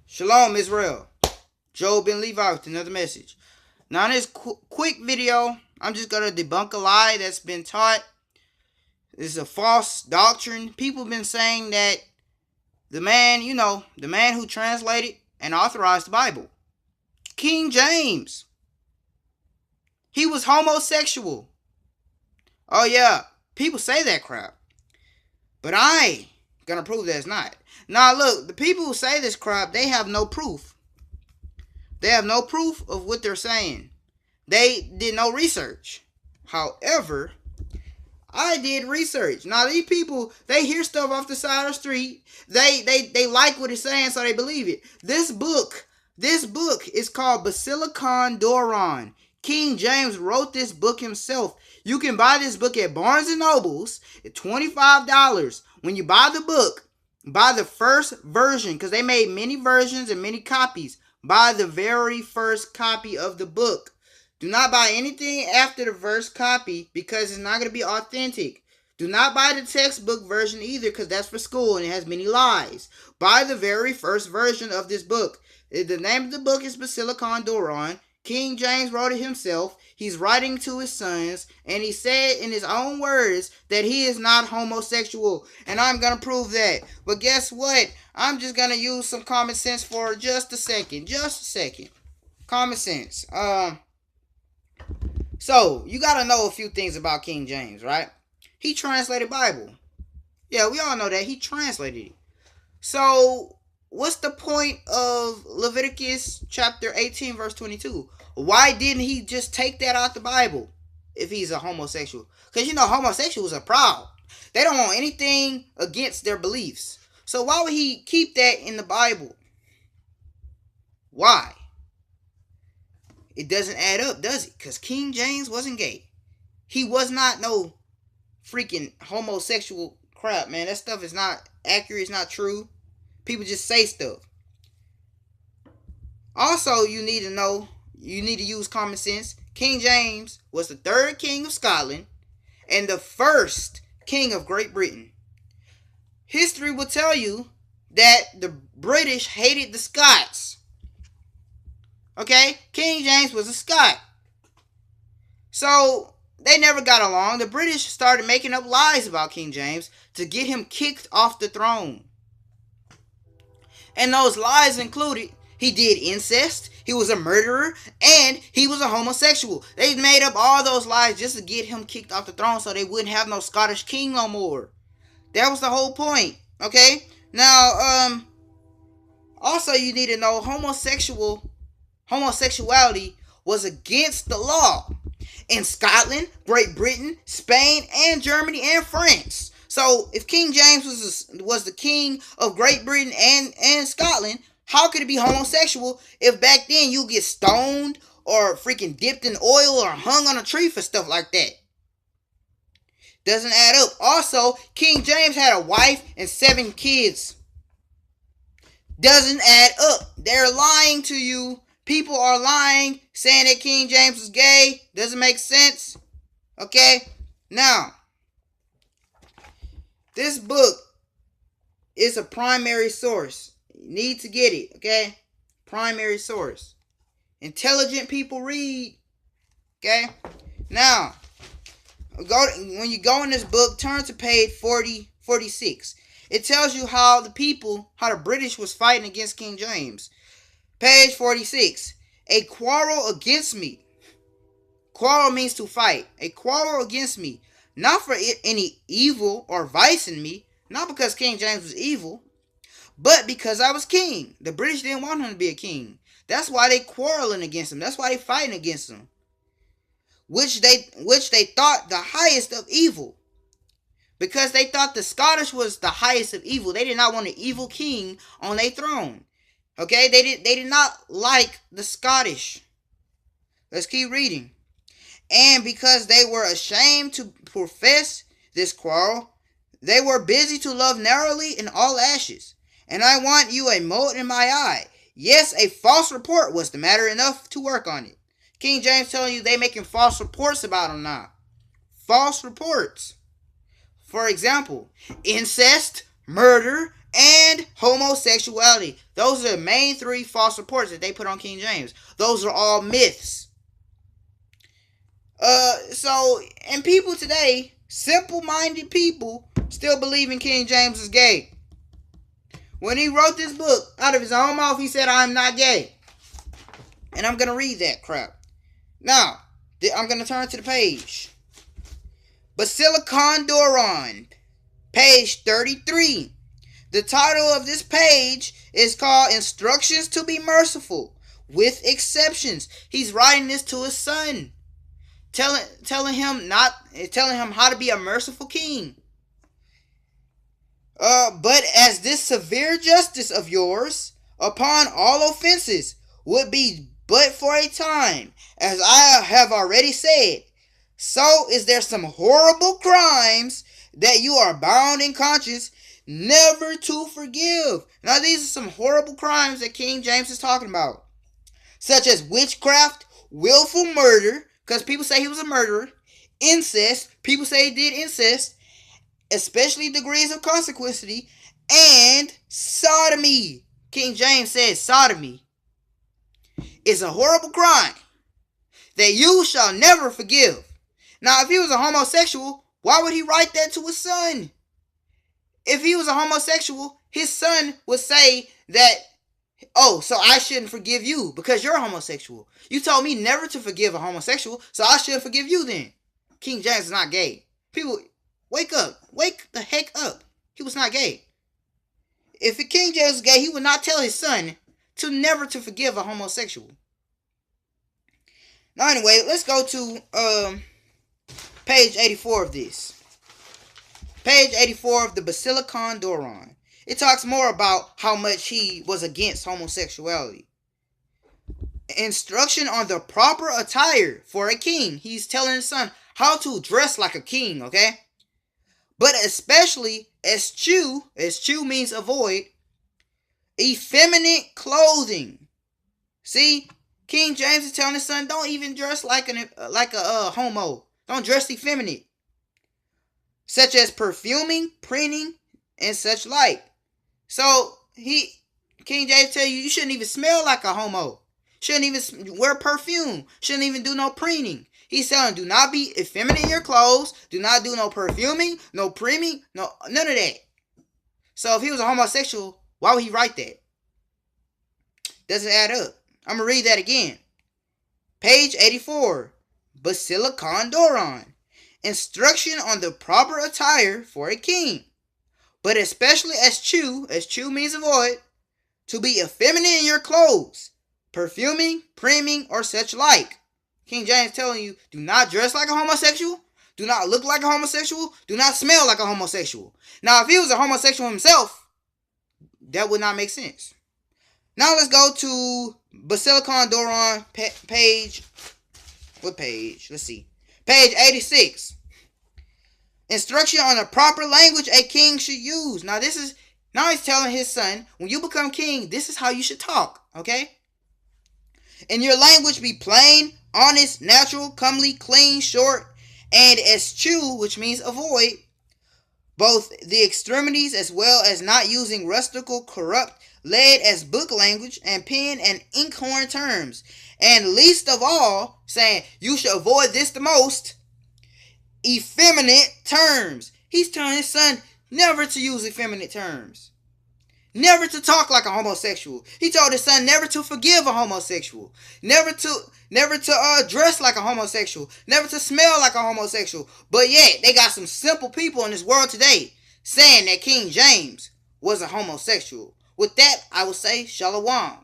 Shalom, Israel. Joe Ben Levi with another message. Now, in this quick video, I'm just going to debunk a lie that's been taught. This is a false doctrine. People have been saying that the man who translated and authorized the Bible, King James, he was homosexual. Oh, yeah. People say that crap. But I gonna prove that it's not. Now, look, the people who say this crap, they have no proof. They have no proof of what they're saying. They did no research. However, I did research. Now, these people, they hear stuff off the side of the street. They like what it's saying, so they believe it. This book is called BASILIKON DORON. King James wrote this book himself. You can buy this book at Barnes & Noble's at $25. When you buy the book, buy the first version, because they made many versions and many copies. Buy the very first copy of the book. Do not buy anything after the first copy, because it's not going to be authentic. Do not buy the textbook version either, because that's for school and it has many lies. Buy the very first version of this book. The name of the book is BASILIKON DORON. King James wrote it himself. He's writing to his sons, and he said in his own words that he is not homosexual, and I'm going to prove that. But guess what? I'm just going to use some common sense for just a second. Common sense. So, you got to know a few things about King James, right? He translated Bible. Yeah, we all know that. He translated it. So, what's the point of Leviticus chapter 18, verse 22? Why didn't he just take that out the Bible if he's a homosexual? Because, homosexuals are proud. They don't want anything against their beliefs. So why would he keep that in the Bible? Why? It doesn't add up, does it? Because King James wasn't gay. He was not no freaking homosexual crap, man. That stuff is not accurate. It's not true. People just say stuff. Also, you need to use common sense. King James was the third king of Scotland and the first king of Great Britain. History will tell you that the British hated the Scots. Okay? King James was a Scot. So, they never got along. The British started making up lies about King James to get him kicked off the throne. And those lies included, he did incest, he was a murderer, and he was a homosexual. They made up all those lies just to get him kicked off the throne so they wouldn't have no Scottish king no more. That was the whole point, okay? Now, also you need to know homosexuality was against the law in Scotland, Great Britain, Spain, and Germany, and France. So, if King James was the king of Great Britain and Scotland, how could it be homosexual if back then you get stoned or freaking dipped in oil or hung on a tree for stuff like that? Doesn't add up. Also, King James had a wife and 7 kids. Doesn't add up. They're lying to you. People are lying, saying that King James was gay. Doesn't make sense. Okay? Now, this book is a primary source. You need to get it, okay? Primary source. Intelligent people read. Okay? Now, when you go in this book, turn to page 46. It tells you how the British was fighting against King James. Page 46. A quarrel against me. Quarrel means to fight. A quarrel against me. Not for any evil or vice in me. Not because King James was evil. But because I was king. The British didn't want him to be a king. That's why they quarreling against him. That's why they fighting against him. Which they thought the highest of evil. Because they thought the Scottish was the highest of evil. They did not want an evil king on their throne. Okay? They did not like the Scottish. Let's keep reading. And because they were ashamed to profess this quarrel, they were busy to love narrowly in all ashes. And I want you a mote in my eye. Yes, a false report was the matter enough to work on it. King James telling you they making false reports about him now. False reports. For example, incest, murder, and homosexuality. Those are the main three false reports that they put on King James. Those are all myths. And people today, simple-minded people, still believe in King James is gay. When he wrote this book, out of his own mouth, he said, "I'm not gay." And I'm going to read that crap. Now, I'm going to turn to the page. BASILIKON DORON, page 33. The title of this page is called Instructions to be Merciful, with Exceptions. He's writing this to his son, telling him how to be a merciful king. But as this severe justice of yours upon all offenses would be but for a time, as I have already said, so is there some horrible crimes that you are bound in conscience never to forgive. Now these are some horrible crimes that King James is talking about, such as witchcraft, willful murder, because people say he was a murderer, incest, people say he did incest, especially degrees of consequence, and sodomy. King James says sodomy is a horrible crime that you shall never forgive. Now, if he was a homosexual, why would he write that to his son? If he was a homosexual, his son would say that, "Oh, so I shouldn't forgive you because you're a homosexual. You told me never to forgive a homosexual, so I shouldn't forgive you then." King James is not gay. People, wake up. Wake the heck up. He was not gay. If King James was gay, he would not tell his son to never to forgive a homosexual. Now anyway, let's go to page 84 of this. Page 84 of the BASILIKON DORON. It talks more about how much he was against homosexuality. Instruction on the proper attire for a king. He's telling his son how to dress like a king, okay? But especially eschew means avoid, effeminate clothing. See, King James is telling his son, don't even dress like a homo. Don't dress effeminate, such as perfuming, printing, and such like. So King James tell you shouldn't even smell like a homo. Shouldn't even wear perfume. Shouldn't even do no preening. He's telling, do not be effeminate in your clothes. Do not do no perfuming, no preening, none of that. So if he was a homosexual, why would he write that? Doesn't add up. I'm going to read that again. Page 84. BASILIKON DORON. Instruction on the proper attire for a king. But especially eschew means avoid, to be effeminate in your clothes, perfuming, priming, or such like. King James telling you, do not dress like a homosexual, do not look like a homosexual, do not smell like a homosexual. Now, if he was a homosexual himself, that would not make sense. Now let's go to BASILIKON DORON, page, what page? Let's see. Page 86. Instruction on the proper language a king should use. Now he's telling his son, when you become king, this is how you should talk, okay? And your language be plain, honest, natural, comely, clean, short, and eschew, which means avoid, both the extremities as well as not using rustical, corrupt, lead as book language, and pen and inkhorn terms. And least of all, saying you should avoid this the most, effeminate terms. He's telling his son never to use effeminate terms. Never to talk like a homosexual. He told his son never to forgive a homosexual. Never to dress like a homosexual. Never to smell like a homosexual. But yet, they got some simple people in this world today saying that King James was a homosexual. With that, I will say Shalawam.